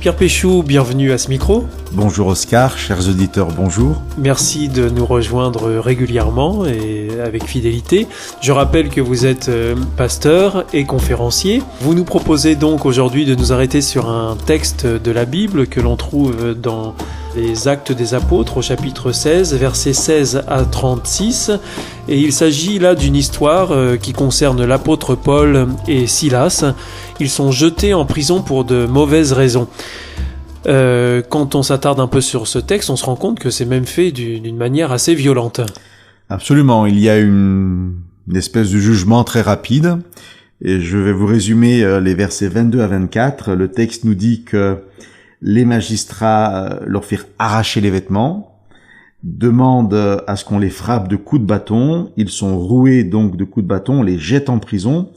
Pierre Péchou, bienvenue à ce micro. Bonjour Oscar, chers auditeurs, bonjour. Merci de nous rejoindre régulièrement et avec fidélité. Je rappelle que vous êtes pasteur et conférencier. Vous nous proposez donc aujourd'hui de nous arrêter sur un texte de la Bible que l'on trouve dans les Actes des Apôtres au chapitre 16, versets 16 à 36. Et il s'agit là d'une histoire qui concerne l'apôtre Paul et Silas. Ils sont jetés en prison pour de mauvaises raisons. Quand on s'attarde un peu sur ce texte, on se rend compte que c'est même fait d'une manière assez violente. Absolument, il y a une espèce de jugement très rapide. Et je vais vous résumer les versets 22 à 24. Le texte nous dit que les magistrats leur firent arracher les vêtements, demandent à ce qu'on les frappe de coups de bâton. Ils sont roués donc de coups de bâton, on les jette en prison.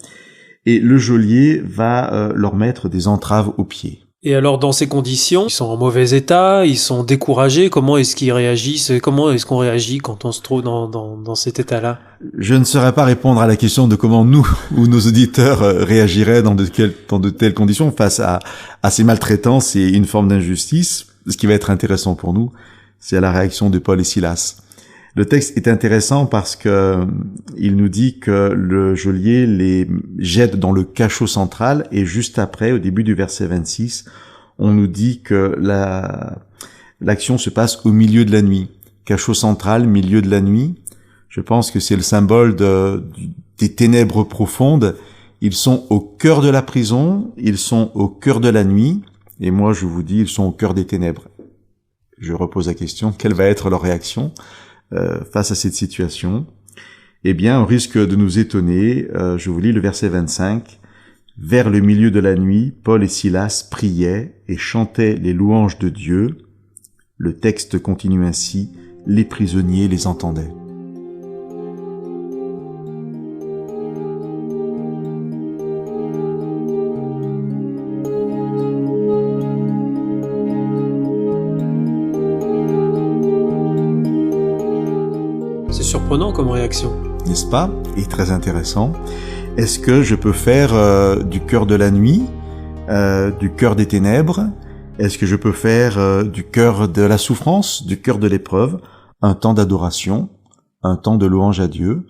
Et le geôlier va leur mettre des entraves aux pieds. Et alors, dans ces conditions, ils sont en mauvais état, ils sont découragés. Comment est-ce qu'ils réagissent? Comment est-ce qu'on réagit quand on se trouve dans cet état-là? Je ne saurais pas répondre à la question de comment nous ou nos auditeurs réagiraient dans de telles conditions face à ces maltraitances et une forme d'injustice. Ce qui va être intéressant pour nous, c'est la réaction de Paul et Silas. Le texte est intéressant parce que il nous dit que le geôlier les jette dans le cachot central et juste après, au début du verset 26, on nous dit que l'action se passe au milieu de la nuit. Cachot central, milieu de la nuit. Je pense que c'est le symbole des ténèbres profondes. Ils sont au cœur de la prison, ils sont au cœur de la nuit, et moi je vous dis, ils sont au cœur des ténèbres. Je repose la question, quelle va être leur réaction face à cette situation? Eh bien, on risque de nous étonner. Je vous lis le verset 25. Vers le milieu de la nuit, Paul et Silas priaient et chantaient les louanges de Dieu. Le texte continue ainsi. Les prisonniers les entendaient. C'est surprenant comme réaction. N'est-ce pas? Et très intéressant. Est-ce que je peux faire du cœur de la nuit, du cœur des ténèbres? Est-ce que je peux faire du cœur de la souffrance, du cœur de l'épreuve, un temps d'adoration, un temps de louange à Dieu?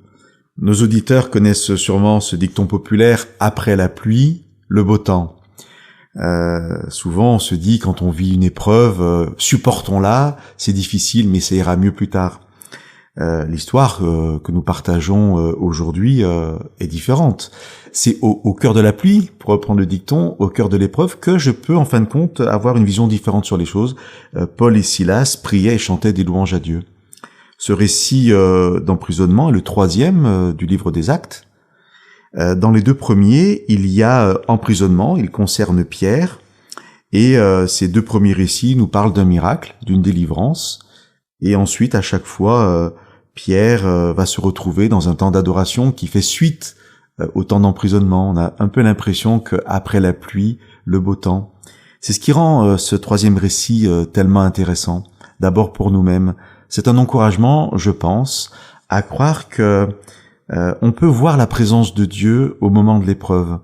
Nos auditeurs connaissent sûrement ce dicton populaire « après la pluie, le beau temps ». Souvent on se dit quand on vit une épreuve, supportons-la, c'est difficile mais ça ira mieux plus tard. L'histoire que nous partageons aujourd'hui est différente. C'est au cœur de la pluie, pour reprendre le dicton, au cœur de l'épreuve, que je peux en fin de compte avoir une vision différente sur les choses. Paul et Silas priaient et chantaient des louanges à Dieu. Ce récit d'emprisonnement est le troisième du livre des Actes. Dans les deux premiers, il y a emprisonnement, il concerne Pierre, et ces deux premiers récits nous parlent d'un miracle, d'une délivrance, et ensuite à chaque fois Pierre va se retrouver dans un temps d'adoration qui fait suite au temps d'emprisonnement. On a un peu l'impression qu'après la pluie, le beau temps. C'est ce qui rend ce troisième récit tellement intéressant. D'abord pour nous-mêmes, c'est un encouragement, je pense, à croire que on peut voir la présence de Dieu au moment de l'épreuve,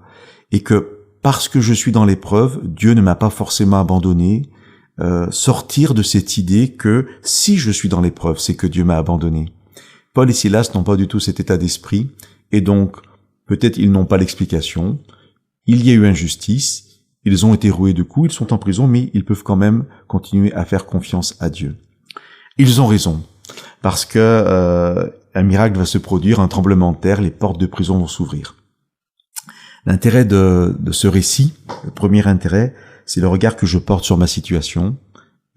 et que parce que je suis dans l'épreuve, Dieu ne m'a pas forcément abandonné. Sortir de cette idée que si je suis dans l'épreuve, c'est que Dieu m'a abandonné. Paul et Silas n'ont pas du tout cet état d'esprit, et donc peut-être ils n'ont pas l'explication. Il y a eu injustice, ils ont été roués de coups, ils sont en prison, mais ils peuvent quand même continuer à faire confiance à Dieu. Ils ont raison, parce que un miracle va se produire, un tremblement de terre, les portes de prison vont s'ouvrir. L'intérêt de ce récit, le premier intérêt, c'est le regard que je porte sur ma situation,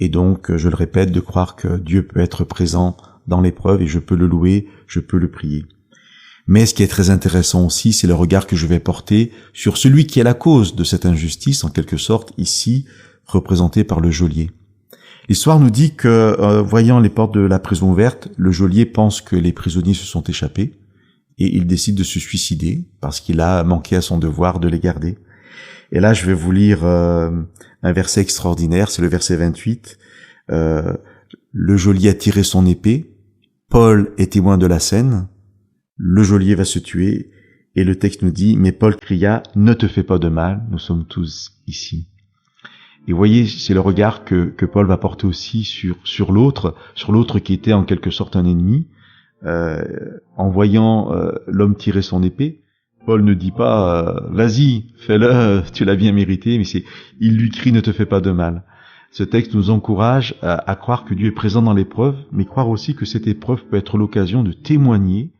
et donc, je le répète, de croire que Dieu peut être présent dans l'épreuve et je peux le louer, je peux le prier. Mais ce qui est très intéressant aussi, c'est le regard que je vais porter sur celui qui est la cause de cette injustice, en quelque sorte, ici, représenté par le geôlier. L'histoire nous dit que, voyant les portes de la prison ouvertes, le geôlier pense que les prisonniers se sont échappés, et il décide de se suicider, parce qu'il a manqué à son devoir de les garder. Et là, je vais vous lire un verset extraordinaire, c'est le verset 28. Le geôlier a tiré son épée, Paul est témoin de la scène, le geôlier va se tuer, et le texte nous dit « Mais Paul cria, ne te fais pas de mal, nous sommes tous ici. » Et vous voyez, c'est le regard que Paul va porter aussi sur l'autre qui était en quelque sorte un ennemi. En voyant l'homme tirer son épée, Paul ne dit pas vas-y, fais-le, tu l'as bien mérité, mais il lui crie ne te fais pas de mal. Ce texte nous encourage à croire que Dieu est présent dans l'épreuve, mais croire aussi que cette épreuve peut être l'occasion de témoigner,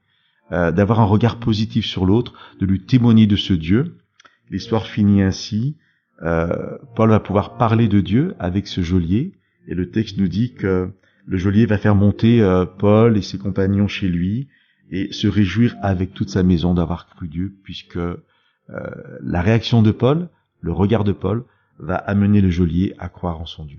d'avoir un regard positif sur l'autre, de lui témoigner de ce Dieu. L'histoire finit ainsi. Paul va pouvoir parler de Dieu avec ce geôlier, et le texte nous dit que le geôlier va faire monter Paul et ses compagnons chez lui et se réjouir avec toute sa maison d'avoir cru Dieu, puisque la réaction de Paul, le regard de Paul, va amener le geôlier à croire en son Dieu.